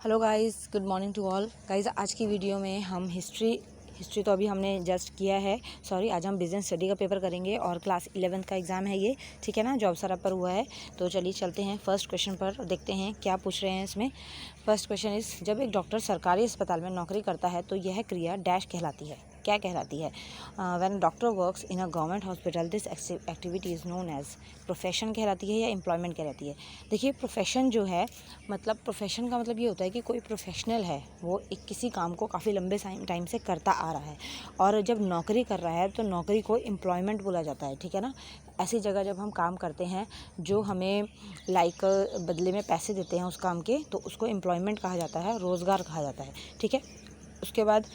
Hello guys, good morning to all guys. आज की video में हम हिस्ट्री तो अभी हमने जस्ट किया है, आज हम बिजनेस स्टडी का पेपर करेंगे और क्लास 11th का एग्ज़ाम है ये, ठीक है ना, जॉब सर पर हुआ है। तो चलिए चलते हैं फर्स्ट क्वेश्चन पर, देखते हैं क्या पूछ रहे हैं इसमें। फर्स्ट क्वेश्चन इस, जब एक डॉक्टर सरकारी अस्पताल में नौकरी करता है तो यह क्रिया डैश कहलाती है, क्या कहलाती है? When doctor works in a government hospital this activity is known as, profession कहलाती है या एम्प्लॉयमेंट कहलाती है? देखिए, प्रोफेशन जो है, मतलब प्रोफेशन का मतलब ये होता है कि कोई प्रोफेशनल है, वो एक किसी काम को काफ़ी लंबे टाइम से करता आ रहा है, और जब नौकरी कर रहा है तो नौकरी को एम्प्लॉयमेंट बोला जाता है, ठीक है ना। ऐसी जगह जब हम काम करते हैं जो हमें बदले में पैसे देते हैं उस काम के, तो उसको एम्प्लॉयमेंट कहा जाता है, रोज़गार कहा जाता है, ठीक है। उसके बाद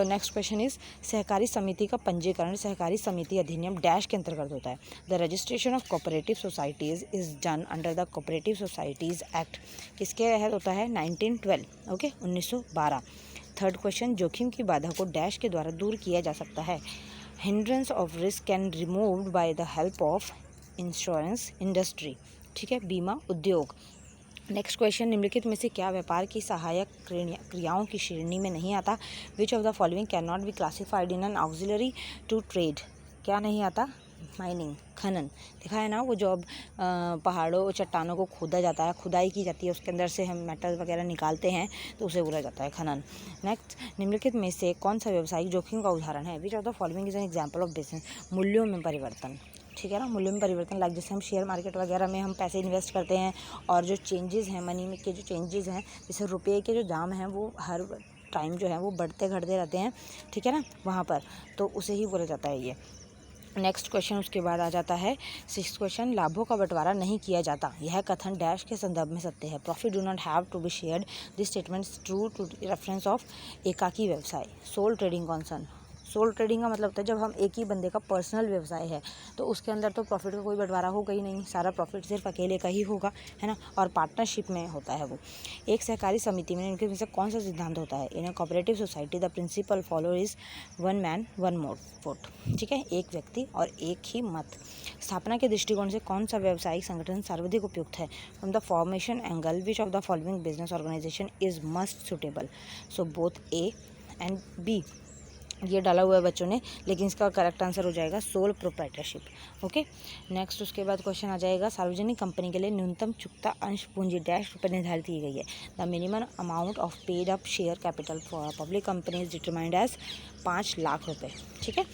नेक्स्ट क्वेश्चन इज, सहकारी समिति का पंजीकरण सहकारी समिति अधिनियम डैश के अंतर्गत होता है? The registration of cooperative societies is done under the cooperative societies act, किसके तहत होता है? 1912, ओके, 1912। थर्ड क्वेश्चन, जोखिम की बाधा को डैश के द्वारा दूर किया जा सकता है? Hindrance of risk can removed by the help of insurance industry, ठीक है, बीमा उद्योग। नेक्स्ट क्वेश्चन, निम्नलिखित में से क्या व्यापार की सहायक क्रियाओं की श्रेणी में नहीं आता? Which of the following can not be classified in an auxiliary to trade, क्या नहीं आता? माइनिंग, खनन। देखा है ना, वो जो अब पहाड़ों चट्टानों को खोदा जाता है, खुदाई की जाती है, उसके अंदर से हम मेटल वगैरह निकालते हैं, तो उसे बोला जाता है खनन। नेक्स्ट, निम्नलिखित में से कौन सा व्यवसायिक जोखिम का उदाहरण है? विच of the following is an example of business? मूल्यों में परिवर्तन, ठीक है ना, मूल्यों में परिवर्तन, लाइक जैसे हम शेयर मार्केट वगैरह में हम पैसे इन्वेस्ट करते हैं, और जो चेंजेस हैं मनी में के जो चेंजेस हैं, जैसे रुपये के जो दाम हैं वो हर टाइम जो है वो बढ़ते घटते रहते हैं, ठीक है ना, वहाँ पर, तो उसे ही बोला जाता है ये। नेक्स्ट क्वेश्चन उसके बाद आ जाता है सिक्स्थ क्वेश्चन, लाभों का बंटवारा नहीं किया जाता, यह कथन डैश के संदर्भ में सत्य है? Profit do not have to be shared, this statement true to reference of एकाकी व्यवसाय, sole trading concern. Sole trading का मतलब होता है जब हम एक ही बंदे का पर्सनल व्यवसाय है, तो उसके अंदर तो प्रॉफिट का कोई बंटवारा होगा ही नहीं, सारा प्रॉफिट सिर्फ अकेले का ही होगा, है ना, और पार्टनरशिप में होता है वो। एक सहकारी समिति में इनके में से कौन सा सिद्धांत होता है? In a cooperative society the principle follow is one man one vote, ठीक है, एक व्यक्ति और एक ही मत। स्थापना के दृष्टिकोण से कौन सा व्यावसायिक संगठन सर्वाधिक उपयुक्त है? From the formation angle which of the following business organization is must suitable? So both A and B, ये डाला हुआ है बच्चों ने, लेकिन इसका करेक्ट आंसर हो जाएगा सोल प्रोप्राइटरशिप, ओके। नेक्स्ट उसके बाद क्वेश्चन आ जाएगा, सार्वजनिक कंपनी के लिए न्यूनतम चुकता अंश पूंजी डैश रुपये निर्धारित की गई है? The minimum amount of paid up share capital for public company is determined as 5 lakh रुपये, ठीक है।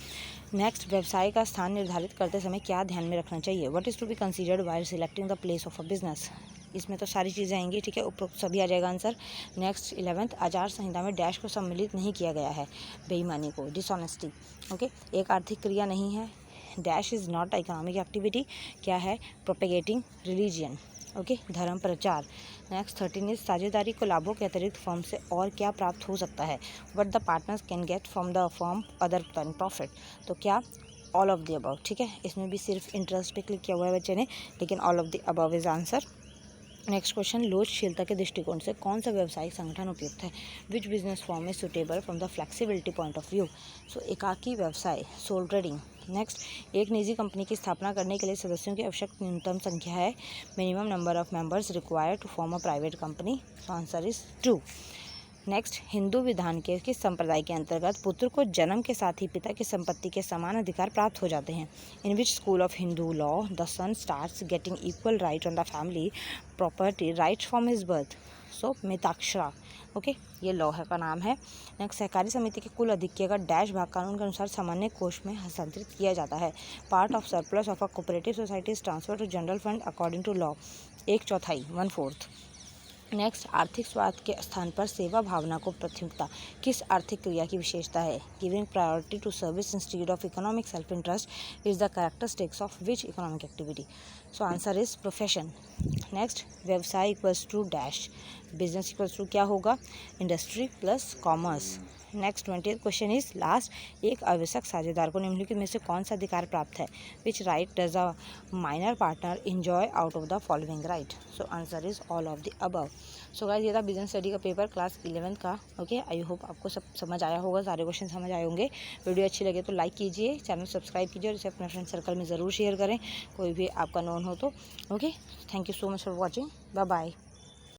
नेक्स्ट, व्यवसाय का स्थान निर्धारित करते समय क्या ध्यान में रखना चाहिए? What is to be considered while selecting the place of a business? इसमें तो सारी चीज़ें आएंगी, ठीक है, उपरोक्त सभी आ जाएगा आंसर। नेक्स्ट 11th, आचार संहिता में डैश को सम्मिलित नहीं किया गया है? बेईमानी को, डिसऑनेस्टी, ओके। एक आर्थिक क्रिया नहीं है, dash is not economic activity, क्या है? प्रोपेगेटिंग रिलीजियन, ओके, धर्म प्रचार। नेक्स्ट 13 इज, साझेदारी को लाभों के अतिरिक्त फर्म से और क्या प्राप्त हो सकता है? What the partners can get from the firm other than profit? तो क्या? ऑल ऑफ द अबव, ठीक है। इसमें भी सिर्फ इंटरेस्ट पे क्लिक किया हुआ है बच्चे ने, लेकिन all of the above is answer. Next question, लोचशीलता के दृष्टिकोण से कौन सा व्यावसायिक संगठन उपयुक्त है? Which business form is suitable from the flexibility point of view? So एकाकी व्यवसाय, सोल ट्रेडिंग। नेक्स्ट, एक निजी कंपनी की स्थापना करने के लिए सदस्यों की आवश्यक न्यूनतम संख्या है? Minimum number of members required to form a private company? Answer is 2। Next, Hindu विधान के किस संप्रदाय के अंतर्गत पुत्र को जन्म के साथ ही पिता की संपत्ति के समान अधिकार प्राप्त हो जाते हैं? In which school of Hindu law the son starts getting equal right on the family property right from his birth? So Mitakshara, okay, ये लॉ का नाम है। नेक्स्ट, सहकारी समिति के कुल अधिक्य का डैश भाग कानून के अनुसार सामान्य कोष में हस्तांतरित किया जाता है? Part of surplus of a cooperative society is transfer to general fund according to law, 1/4, 1/4। Next, आर्थिक स्वार्थ के स्थान पर सेवा भावना को प्राथमिकता किस आर्थिक क्रिया की विशेषता है? Giving priority to service institute of economic self interest is the characteristics of which economic activity? So answer is profession. Next, व्यवसाय equals to dash, business equals to क्या होगा? Industry plus commerce. Next 20th question is last, एक आवश्यक साझेदार को निम्नलिखित में से कौन सा अधिकार प्राप्त है? Which right does a minor partner enjoy out of the following right? So answer is all of the above. So guys, ये था बिजनेस स्टडी का पेपर क्लास 11th का, ओके। आई होप आपको सब समझ आया होगा, सारे क्वेश्चन समझ आए होंगे। वीडियो अच्छी लगे तो लाइक कीजिए, चैनल सब्सक्राइब कीजिए, और इसे अपने फ्रेंड सर्कल में ज़रूर शेयर करें, कोई भी आपका नोन हो तो, okay. Thank you so much for watching, bye bye.